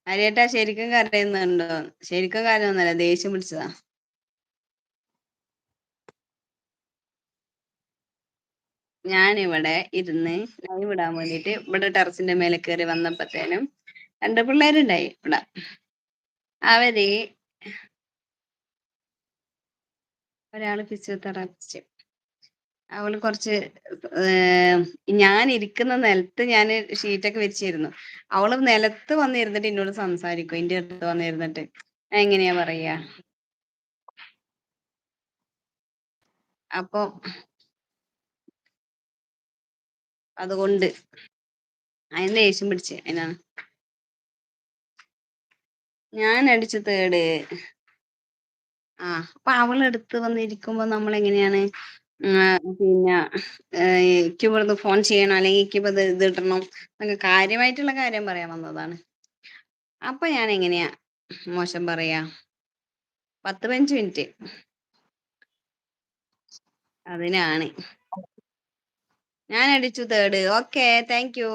ഹരിയേട്ടാ ശരിക്കും കരയുന്നുണ്ടോ? ശരിക്കും കരയൊന്നുമല്ല, ദേഷ്യം പിടിച്ചതാ. ഞാനിവിടെ ഇരുന്ന് ലൈവ് ഇടാൻ വേണ്ടിട്ട് ഇവിടെ ടെറസിന്റെ മേലെ കയറി വന്നപ്പോഴത്തേനും രണ്ട് പിള്ളേരുണ്ടായി ഇവിടെ. അവര് ഒരാള് ഫിസിയോതെറാപ്പിസ്റ്റ്, അവള് കുറച്ച് ഞാൻ ഇരിക്കുന്ന നിലത്ത് ഞാൻ ഷീറ്റൊക്കെ വെച്ചിരുന്നു. അവള് നിലത്ത് വന്നിരുന്നിട്ട് എന്നോട് സംസാരിക്കും, എന്റെ അടുത്ത് വന്നിരുന്നിട്ട്. എങ്ങനെയാ പറയാ, അപ്പൊ അതുകൊണ്ട് അതിന് ദേഷ്യം പിടിച്ച് അതിനാണ് ഞാൻ അടിച്ചു തേട്. അപ്പൊ അവളെടുത്ത് വന്നിരിക്കുമ്പോ നമ്മൾ എങ്ങനെയാണ് പിന്നെ എനിക്ക് ഇവിടുന്ന് ഫോൺ ചെയ്യണം, അല്ലെങ്കിൽ എനിക്ക് ഇത് ഇടണം എന്നൊക്കെ കാര്യമായിട്ടുള്ള കാര്യം പറയാൻ വന്നതാണ്. അപ്പൊ ഞാൻ എങ്ങനെയാ മോശം പറയാ? 10-15 മിനിറ്റ് അതിനാണ് ഞാൻ അടിച്ചു തേട്. Okay, thank you.